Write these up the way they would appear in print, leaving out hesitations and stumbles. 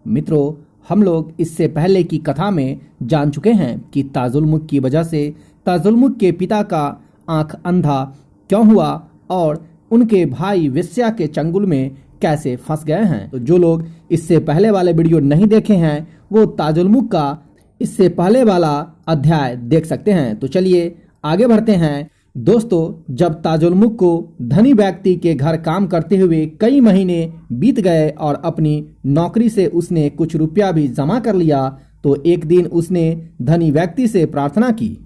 मित्रों, हम लोग इससे पहले की कथा में जान चुके हैं कि ताजुलमुल्क की वजह से ताजुलमुल्क के पिता का आंख अंधा क्यों हुआ और उनके भाई वेश्या के चंगुल में कैसे फंस गए हैं। तो जो लोग इससे पहले वाले वीडियो नहीं देखे हैं वो ताजुलमुल्क का इससे पहले वाला अध्याय देख सकते हैं। तो चलिए आगे बढ़ते हैं। दोस्तों, जब ताजुलमुल्क को धनी व्यक्ति के घर काम करते हुए कई महीने बीत गए और अपनी नौकरी से उसने कुछ रुपया भी जमा कर लिया, तो एक दिन उसने धनी व्यक्ति से प्रार्थना की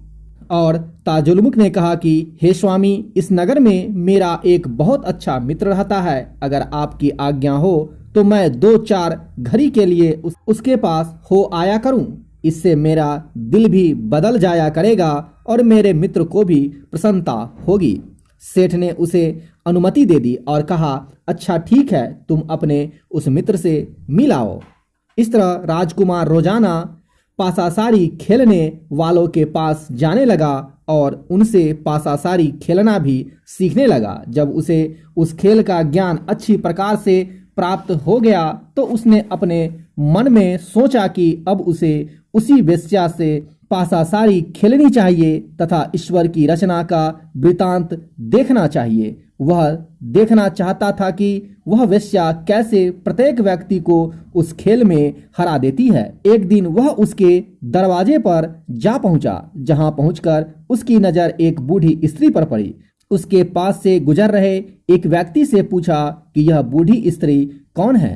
और ताजुलमुल्क ने कहा कि हे स्वामी, इस नगर में मेरा एक बहुत अच्छा मित्र रहता है। अगर आपकी आज्ञा हो तो मैं 2-4 घड़ी के लिए उसके पास हो आया करूं। इससे मेरा दिल भी बदल जाया करेगा और मेरे मित्र को भी प्रसन्नता होगी। सेठ ने उसे अनुमति दे दी और कहा, अच्छा ठीक है, तुम अपने उस मित्र से मिल आओ। इस तरह राजकुमार रोजाना पासासारी खेलने वालों के पास जाने लगा और उनसे पासासारी खेलना भी सीखने लगा। जब उसे उस खेल का ज्ञान अच्छी प्रकार से प्राप्त हो गया तो उसने अपने मन में सोचा कि अब उसे उसी वेश्या से पासासारी खेलनी चाहिए तथा ईश्वर की रचना का वृतांत देखना चाहिए। वह देखना चाहता था कि वह वेश्या कैसे प्रत्येक व्यक्ति को उस खेल में हरा देती है। एक दिन वह उसके दरवाजे पर जा पहुंचा, जहां पहुंचकर उसकी नजर एक बूढ़ी स्त्री पर पड़ी। उसके पास से गुजर रहे एक व्यक्ति से पूछा कि यह बूढ़ी स्त्री कौन है।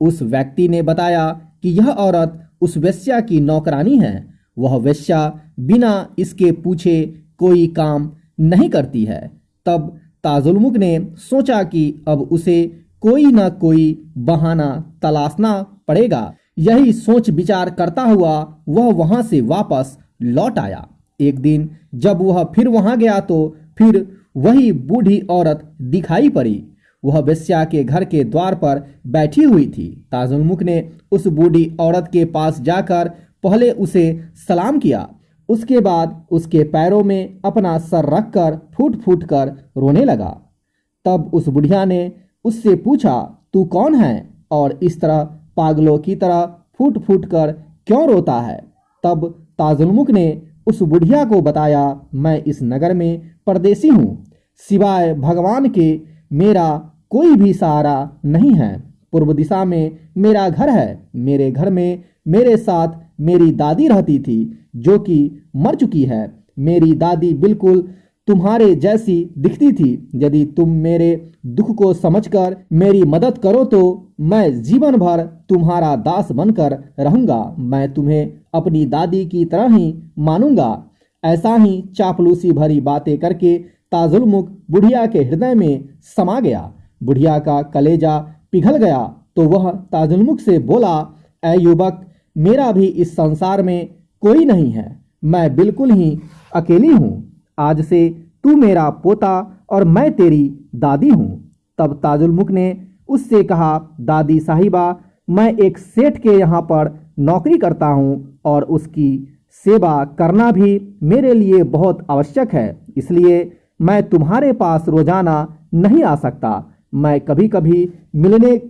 उस व्यक्ति ने बताया कि यह औरत उस वेश्या की नौकरानी है। वह वेश्या बिना इसके पूछे कोई काम नहीं करती है। तब ताजुलमुल्क ने सोचा कि अब उसे कोई न कोई बहाना तलाशना पड़ेगा। यही सोच विचार करता हुआ वह वहां से वापस लौट आया। एक दिन जब वह फिर वहां गया तो फिर वही बूढ़ी औरत दिखाई पड़ी। वह वेश्या के घर के द्वार पर बैठी हुई थी। ताजुलमुल्क ने उस बूढ़ी औरत के पास जाकर पहले उसे सलाम किया, उसके बाद उसके पैरों में अपना सर रखकर फूट फूट कर रोने लगा। तब उस बुढ़िया ने उससे पूछा, तू कौन है और इस तरह पागलों की तरह फूट फूट कर क्यों रोता है। तब ताजुलमुल्क ने उस बुढ़िया को बताया, मैं इस नगर में परदेसी हूँ, सिवाय भगवान के मेरा कोई भी सहारा नहीं है। पूर्व दिशा में मेरा घर है। मेरे घर में मेरे साथ मेरी दादी रहती थी, जो कि मर चुकी है। मेरी दादी बिल्कुल तुम्हारे जैसी दिखती थी। यदि तुम मेरे दुख को समझकर मेरी मदद करो तो मैं जीवन भर तुम्हारा दास बनकर रहूंगा। मैं तुम्हें अपनी दादी की तरह ही मानूंगा। ऐसा ही चापलूसी भरी बातें करके ताजुलमुल्क बुढ़िया के हृदय में समा गया। बुढ़िया का कलेजा पिघल गया तो वह ताजुलमुल्क से बोला, ऐ युवक, मेरा भी इस संसार में कोई नहीं है। मैं बिल्कुल ही अकेली हूँ। आज से तू मेरा पोता और मैं तेरी दादी हूँ। तब ताजुलमुल्क ने उससे कहा, दादी साहिबा, मैं एक सेठ के यहाँ पर नौकरी करता हूँ और उसकी सेवा करना भी मेरे लिए बहुत आवश्यक है, इसलिए मैं तुम्हारे पास रोजाना नहीं आ सकता। मैं कभी कभी मिलने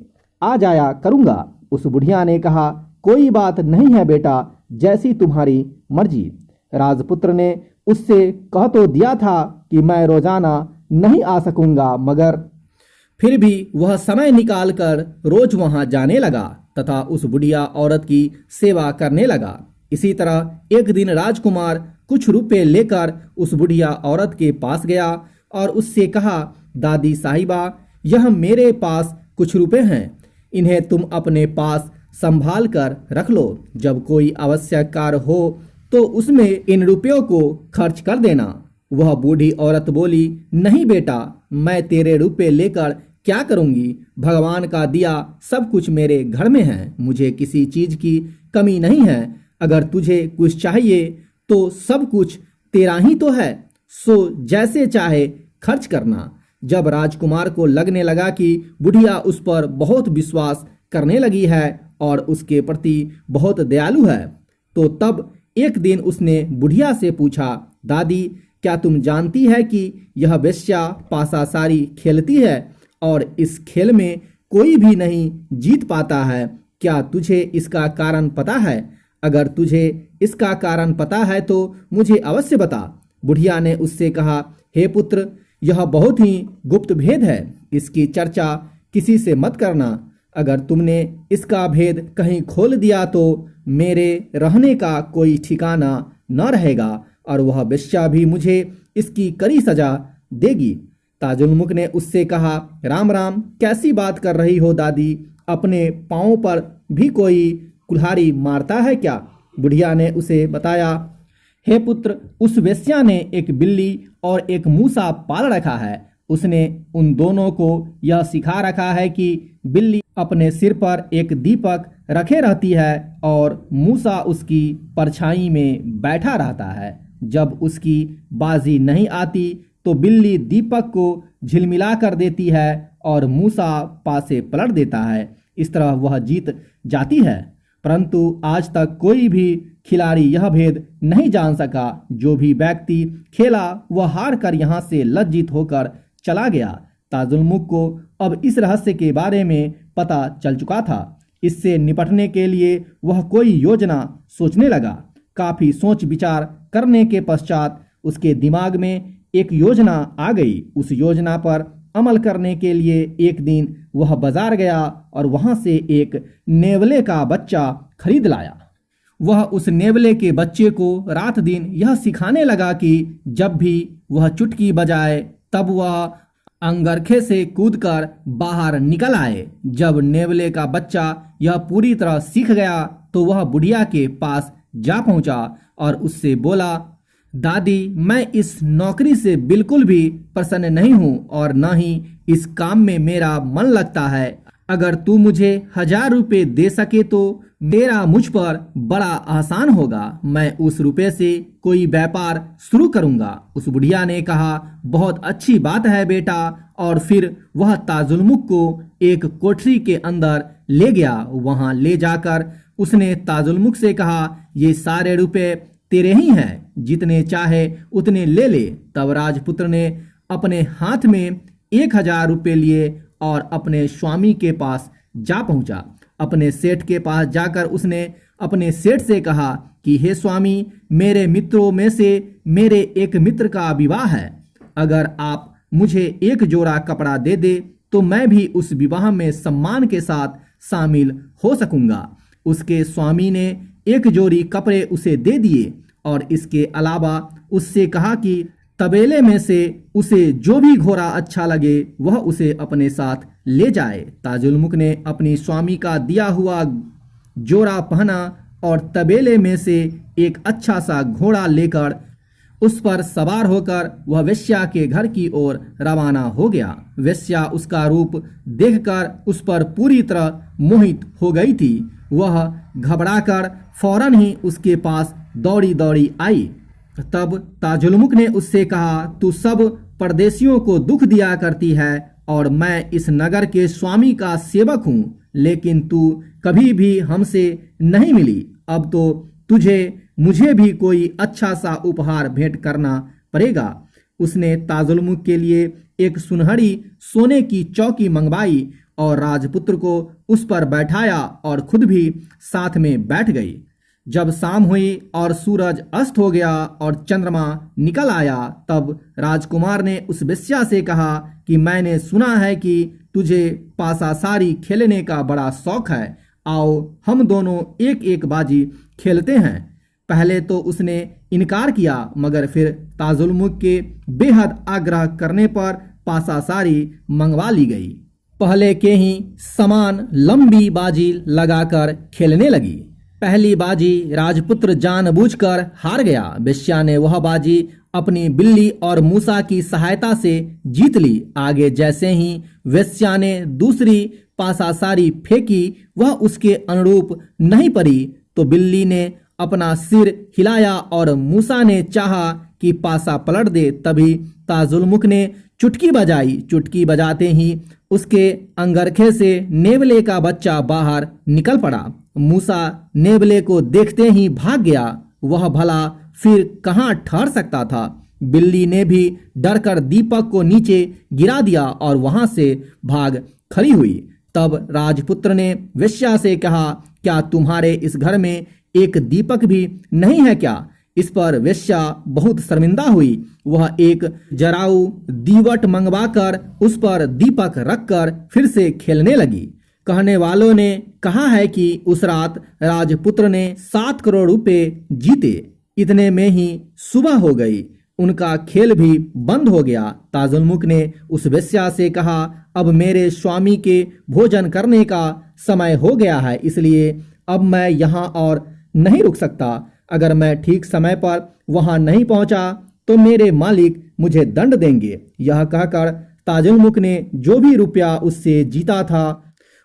आ जाया करूँगा। उस बुढ़िया ने कहा, कोई बात नहीं है बेटा, जैसी तुम्हारी मर्जी। राजपुत्र ने उससे कह तो दिया था कि मैं रोजाना नहीं आ सकूंगा, मगर फिर भी वह समय निकालकर रोज वहां जाने लगा तथा उस बुढ़िया औरत की सेवा करने लगा। इसी तरह एक दिन राजकुमार कुछ रुपए लेकर उस बुढ़िया औरत के पास गया और उससे कहा, दादी साहिबा, यह मेरे पास कुछ रुपए हैं, इन्हें तुम अपने पास संभाल कर रख लो। जब कोई आवश्यक कार्य हो तो उसमें इन रुपयों को खर्च कर देना। वह बूढ़ी औरत बोली, नहीं बेटा, मैं तेरे रुपए लेकर क्या करूंगी। भगवान का दिया सब कुछ मेरे घर में है, मुझे किसी चीज की कमी नहीं है। अगर तुझे कुछ चाहिए तो सब कुछ तेरा ही तो है, सो जैसे चाहे खर्च करना। जब राजकुमार को लगने लगा कि बुढ़िया उस पर बहुत विश्वास करने लगी है और उसके प्रति बहुत दयालु है, तो तब एक दिन उसने बुढ़िया से पूछा, दादी, क्या तुम जानती है कि यह वेश्या पासासारी खेलती है और इस खेल में कोई भी नहीं जीत पाता है। क्या तुझे इसका कारण पता है? अगर तुझे इसका कारण पता है तो मुझे अवश्य बता। बुढ़िया ने उससे कहा, हे पुत्र, यह बहुत ही गुप्त भेद है, इसकी चर्चा किसी से मत करना। अगर तुमने इसका भेद कहीं खोल दिया तो मेरे रहने का कोई ठिकाना न रहेगा और वह वेश्या भी मुझे इसकी कड़ी सजा देगी। ताजुलमुख ने उससे कहा, राम राम, कैसी बात कर रही हो दादी? अपने पाँव पर भी कोई कुल्हाड़ी मारता है क्या? बुढ़िया ने उसे बताया, हे पुत्र, उस वेश्या ने एक बिल्ली और एक मूसा पाल रखा है। उसने उन दोनों को यह सिखा रखा है कि बिल्ली अपने सिर पर एक दीपक रखे रहती है और मूसा उसकी परछाई में बैठा रहता है। जब उसकी बाजी नहीं आती तो बिल्ली दीपक को झिलमिला कर देती है और मूसा पासे पलट देता है। इस तरह वह जीत जाती है। परंतु आज तक कोई भी खिलाड़ी यह भेद नहीं जान सका। जो भी व्यक्ति खेला वह हार कर यहाँ से लज्जित होकर चला गया। ताजुलमुख को अब इस रहस्य के बारे में पता चल चुका था। इससे निपटने के लिए वह कोई योजना सोचने लगा। काफी सोच विचार करने के पश्चात उसके दिमाग में एक योजना आ गई। उस योजना पर अमल करने के लिए एक दिन वह बाजार गया और वहां से एक नेवले का बच्चा खरीद लाया। वह उस नेवले के बच्चे को रात दिन यह सिखाने लगा कि जब भी वह चुटकी बजाए तब वह अंगरखे से कूदकर बाहर निकल आए। जब नेवले का बच्चा यह पूरी तरह सीख गया तो वह बुढ़िया के पास जा पहुंचा और उससे बोला, दादी, मैं इस नौकरी से बिल्कुल भी प्रसन्न नहीं हूँ और न ही इस काम में मेरा मन लगता है। अगर तू मुझे 1000 रुपये दे सके तो मेरा मुझ पर बड़ा आसान होगा। मैं उस रुपये से कोई व्यापार शुरू करूंगा। उस बुढ़िया ने कहा, बहुत अच्छी बात है बेटा। और फिर वह ताजुलमुख को एक कोठरी के अंदर ले गया। वहां ले जाकर उसने ताजुलमुख से कहा, ये सारे रुपये तेरे ही हैं, जितने चाहे उतने ले ले। तब राजपुत्र ने अपने हाथ में 1000 रुपये लिए और अपने स्वामी के पास जा पहुंचा। अपने सेठ के पास जाकर उसने अपने सेठ से कहा कि हे स्वामी, मेरे मित्रों में से मेरे एक मित्र का विवाह है। अगर आप मुझे एक जोड़ा कपड़ा दे दे तो मैं भी उस विवाह में सम्मान के साथ शामिल हो सकूंगा। उसके स्वामी ने एक जोड़ी कपड़े उसे दे दिए और इसके अलावा उससे कहा कि तबेले में से उसे जो भी घोड़ा अच्छा लगे वह उसे अपने साथ ले जाए। ताजुलमुख ने अपनी स्वामी का दिया हुआ जोड़ा पहना और तबेले में से एक अच्छा सा घोड़ा लेकर उस पर सवार होकर वह वेश्या के घर की ओर रवाना हो गया। वेश्या उसका रूप देखकर उस पर पूरी तरह मोहित हो गई थी। वह घबराकर फौरन ही उसके पास दौड़ी दौड़ी आई। तब ताजुलमुख ने उससे कहा, तू सब परदेशियों को दुख दिया करती है और मैं इस नगर के स्वामी का सेवक हूँ, लेकिन तू कभी भी हमसे नहीं मिली। अब तो तुझे मुझे भी कोई अच्छा सा उपहार भेंट करना पड़ेगा। उसने ताजुलमुख के लिए एक सुनहरी सोने की चौकी मंगवाई और राजपुत्र को उस पर बैठाया और खुद भी साथ में बैठ गई। जब शाम हुई और सूरज अस्त हो गया और चंद्रमा निकल आया, तब राजकुमार ने उस वेश्या से कहा कि मैंने सुना है कि तुझे पासासारी खेलने का बड़ा शौक है। आओ हम दोनों एक एक बाजी खेलते हैं। पहले तो उसने इनकार किया, मगर फिर ताजुलमुख के बेहद आग्रह करने पर पासासारी मंगवा ली गई। पहले के ही समान लंबी बाजी लगाकर खेलने लगी। पहली बाजी राजपुत्र जानबूझकर हार गया। वेश्या ने वह बाजी अपनी बिल्ली और मूसा की सहायता से जीत ली। आगे जैसे ही वेश्या ने दूसरी पासासारी फेंकी वह उसके अनुरूप नहीं पड़ी तो बिल्ली ने अपना सिर हिलाया और मूसा ने चाहा कि पासा पलट दे। तभी ताजुलमुख ने चुटकी बजाई। चुटकी बजाते ही उसके अंगरखे से नेवले का बच्चा बाहर निकल पड़ा। मूसा नेवले को देखते ही भाग गया। वह भला फिर कहाँ ठहर सकता था। बिल्ली ने भी डरकर दीपक को नीचे गिरा दिया और वहां से भाग खड़ी हुई। तब राजपुत्र ने वेश्या से कहा, क्या तुम्हारे इस घर में एक दीपक भी नहीं है क्या? इस पर वेश्या बहुत शर्मिंदा हुई। वह एक जराऊ दीवट मंगवाकर उस पर दीपक रखकर फिर से खेलने लगी। कहने वालों ने कहा है कि उस रात राजपुत्र ने 7 करोड़ रुपए जीते। इतने में ही सुबह हो गई। उनका खेल भी बंद हो गया। ताजुलमुख ने उस वेश्या से कहा, अब मेरे स्वामी के भोजन करने का समय हो गया है, इसलिए अब मैं यहाँ और नहीं रुक सकता। अगर मैं ठीक समय पर वहां नहीं पहुंचा तो मेरे मालिक मुझे दंड देंगे। यह कहकर ताजुलमुख ने जो भी रुपया उससे जीता था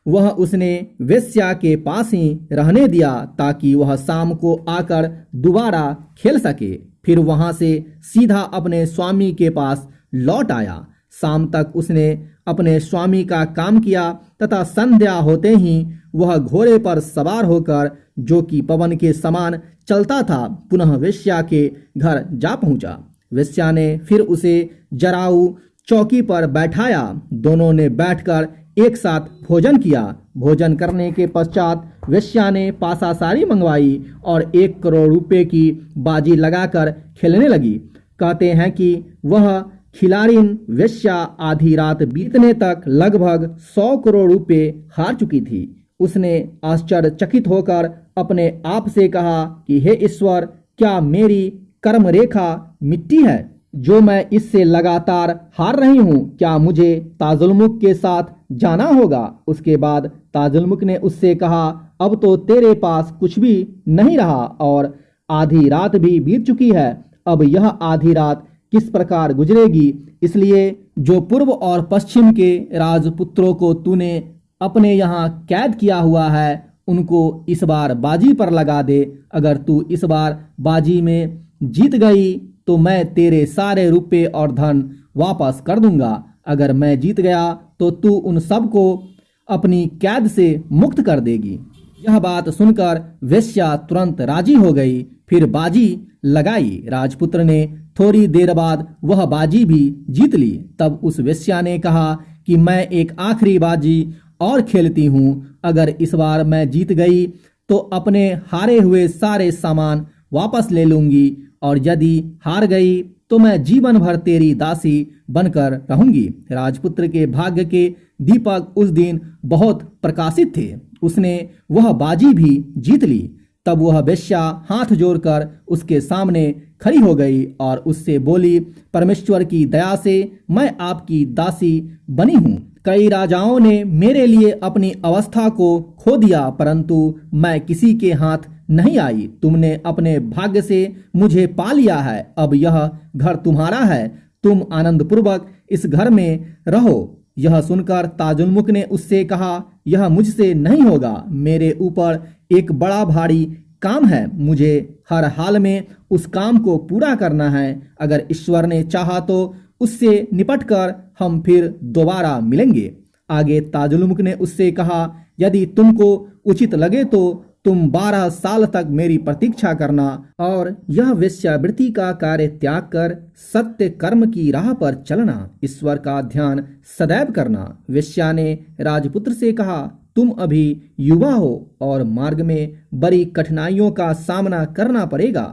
वह उसने वेश्या के पास ही रहने दिया ताकि वह शाम को आकर दोबारा खेल सके। फिर वहां से सीधा अपने स्वामी के पास लौट आया। शाम तक उसने अपने स्वामी का काम किया तथा संध्या होते ही वह घोड़े पर सवार होकर, जो कि पवन के समान चलता था, पुनः वेश्या के घर जा पहुंचा। वेश्या ने फिर उसे जराऊ चौकी पर बैठाया। दोनों ने बैठकर एक साथ भोजन किया। भोजन करने के पश्चात वेश्या ने पासासारी मंगवाई और 1 करोड़ रुपए की बाजी लगाकर खेलने लगी। कहते हैं कि वह खिलाड़िन वेश्या आधी रात बीतने तक लगभग 100 करोड़ रुपए हार चुकी थी। उसने आश्चर्यचकित होकर अपने आप से कहा कि हे ईश्वर, क्या मेरी कर्म रेखा मिट्टी है जो मैं इससे लगातार हार रही हूँ? क्या मुझे ताजुलमुख के साथ जाना होगा? उसके बाद ताजुलमुख ने उससे कहा, अब तो तेरे पास कुछ भी नहीं रहा और आधी रात भी बीत चुकी है। अब यह आधी रात किस प्रकार गुजरेगी? इसलिए जो पूर्व और पश्चिम के राजपुत्रों को तूने अपने यहाँ कैद किया हुआ है उनको इस बार बाजी पर लगा दे। अगर तू इस बार बाजी में जीत गई तो मैं तेरे सारे रुपए और धन वापस कर दूंगा। अगर मैं जीत गया तो तू उन सबको अपनी कैद से मुक्त कर देगी। यह बात सुनकर वेश्या तुरंत राजी हो गई। फिर बाजी लगाई। राजपुत्र ने थोड़ी देर बाद वह बाजी भी जीत ली। तब उस वेश्या ने कहा कि मैं एक आखिरी बाजी और खेलती हूँ। अगर इस बार मैं जीत गई तो अपने हारे हुए सारे सामान वापस ले लूंगी और यदि हार गई तो मैं जीवन भर तेरी दासी बनकर रहूंगी। राजपुत्र के भाग्य के दीपक उस दिन बहुत प्रकाशित थे। उसने वह बाजी भी जीत ली। तब वह वेश्या हाथ जोड़कर उसके सामने खड़ी हो गई और उससे बोली, परमेश्वर की दया से मैं आपकी दासी बनी हूँ। कई राजाओं ने मेरे लिए अपनी अवस्था को खो दिया, परंतु मैं किसी के हाथ नहीं आई। तुमने अपने भाग्य से मुझे पा लिया है। अब यह घर तुम्हारा है। तुम आनंद पूर्वक इस घर में रहो। यह सुनकर ताजुलमुख ने उससे कहा, यह मुझसे नहीं होगा। मेरे ऊपर एक बड़ा भारी काम है। मुझे हर हाल में उस काम को पूरा करना है। अगर ईश्वर ने चाहा तो उससे निपटकर हम फिर दोबारा मिलेंगे। आगे ताजुलमुख ने उससे कहा, यदि तुमको उचित लगे तो तुम 12 साल तक मेरी प्रतीक्षा करना और यह वेश्यावृत्ति का कार्य त्याग कर सत्य कर्म की राह पर चलना। ईश्वर का ध्यान सदैव करना। वेश्या ने राजपुत्र से कहा, तुम अभी युवा हो और मार्ग में बड़ी कठिनाइयों का सामना करना पड़ेगा।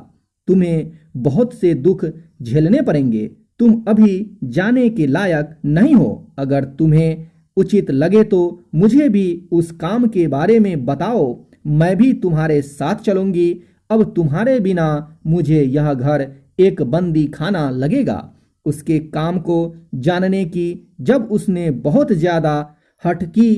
तुम्हें बहुत से दुख झेलने पड़ेंगे। तुम अभी जाने के लायक नहीं हो। अगर तुम्हें उचित लगे तो मुझे भी उस काम के बारे में बताओ। मैं भी तुम्हारे साथ चलूंगी। अब तुम्हारे बिना मुझे यह घर एक बंदी खाना लगेगा। उसके काम को जानने की जब उसने बहुत ज्यादा हठ की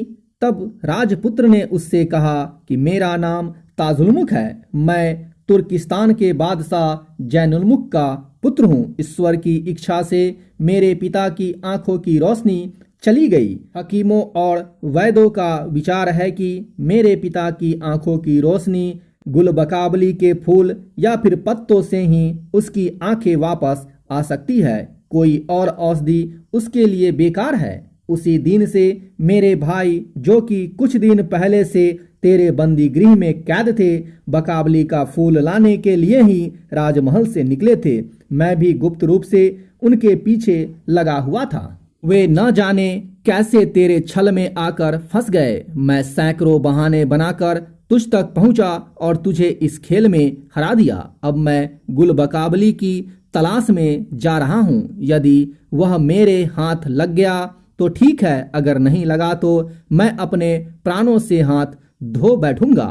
तब राजपुत्र ने उससे कहा कि मेरा नाम ताजुलमुख है। मैं तुर्किस्तान के बादशाह जैनुलमुख का पुत्र हूँ। ईश्वर की इच्छा से मेरे पिता की आंखों की रोशनी चली गई। हकीमों और वैद्यों का विचार है कि मेरे पिता की आंखों की रोशनी गुलबकाबली के फूल या फिर पत्तों से ही उसकी आंखें वापस आ सकती है। कोई और औषधि उसके लिए बेकार है। उसी दिन से मेरे भाई, जो कि कुछ दिन पहले से तेरे बंदी गृह में कैद थे, बकाबली का फूल लाने के लिए ही राजमहल से निकले थे। मैं भी गुप्त रूप से उनके पीछे लगा हुआ था। वे न जाने कैसे तेरे छल में आकर फंस गए। मैं सैकड़ों बहाने बनाकर तुझ तक पहुंचा और तुझे इस खेल में हरा दिया। अब मैं गुलबकाबली की तलाश में जा रहा हूं। यदि वह मेरे हाथ लग गया तो ठीक है, अगर नहीं लगा तो मैं अपने प्राणों से हाथ धो बैठूंगा।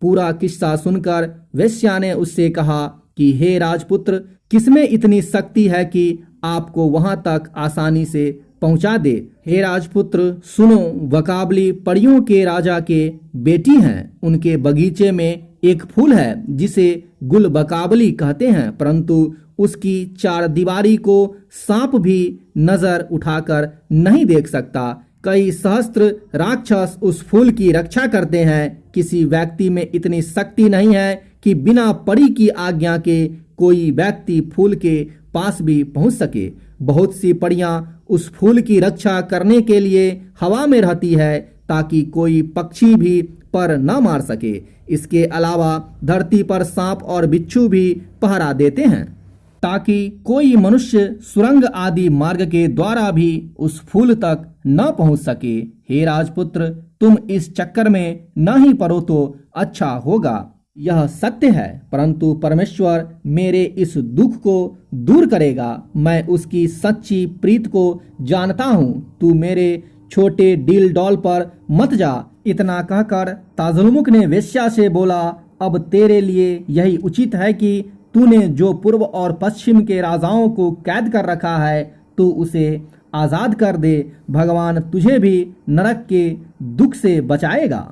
पूरा किस्सा सुनकर वेश्या ने उससे कहा कि हे राजपुत्र, किसमें इतनी शक्ति है कि आपको वहां तक आसानी से पहुंचा दे। हे राजपुत्र सुनो, वकाबली परियों के राजा के बेटी हैं। उनके बगीचे में एक फूल है जिसे गुलबकाबली कहते हैं, परंतु उसकी चार दीवारी को सांप भी नजर उठाकर नहीं देख सकता। कई सहस्त्र राक्षस उस फूल की रक्षा करते हैं। किसी व्यक्ति में इतनी शक्ति नहीं है कि बिना परी की आज्ञा के कोई व्यक्ति फूल के पास भी पहुंच सके। बहुत सी परियां उस फूल की रक्षा करने के लिए हवा में रहती है ताकि कोई पक्षी भी पर न मार सके। इसके अलावा धरती पर सांप और बिच्छू भी पहरा देते हैं ताकि कोई मनुष्य सुरंग आदि मार्ग के द्वारा भी उस फूल तक न पहुंच सके। हे राजपुत्र, तुम इस चक्कर में न ही पड़ो तो अच्छा होगा। यह सत्य है, परंतु परमेश्वर मेरे इस दुख को दूर करेगा। मैं उसकी सच्ची प्रीत को जानता हूँ। तू मेरे छोटे डील डॉल पर मत जा। इतना कहकर ताजुलमुख ने वेश्या से बोला, अब तेरे लिए यही उचित है कि तूने जो पूर्व और पश्चिम के राजाओं को कैद कर रखा है, तू उसे आजाद कर दे। भगवान तुझे भी नरक के दुख से बचाएगा।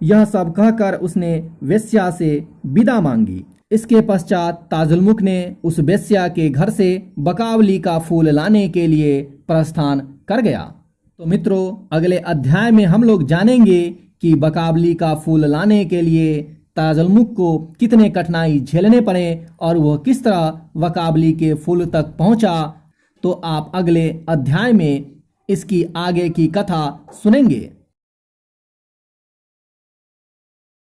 यह सब कहकर उसने वेश्या से विदा मांगी। इसके पश्चात ताजुलमुख ने उस वेश्या के घर से बकावली का फूल लाने के लिए प्रस्थान कर गया। तो मित्रों, अगले अध्याय में हम लोग जानेंगे कि बकावली का फूल लाने के लिए ताजुलमुख को कितने कठिनाई झेलने पड़े और वह किस तरह बकावली के फूल तक पहुंचा। तो आप अगले अध्याय में इसकी आगे की कथा सुनेंगे।